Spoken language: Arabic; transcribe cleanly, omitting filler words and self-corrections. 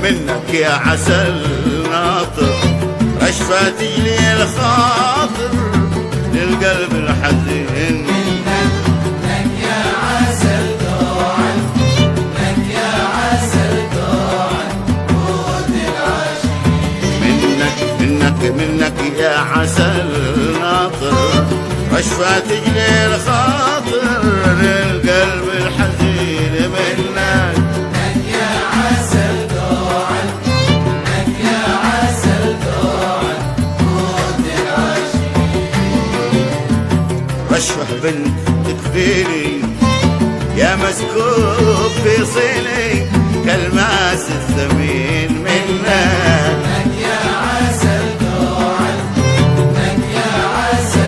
منك يا عسل ناطر، رشفة تجلي الخاطر للقلب الحزين. منك يا عسل دوعا، منك يا عسل دوعا قوت العاشقين. منك يا عسل ناطر، رشفة تجلي الخاطر للقلب الحزين. منك يا عسل دوعا، منك يا عسل دوعا قوت العاشقين. رشفة بنت تكفيني يا مسكوب في صيني كالماس الثمين.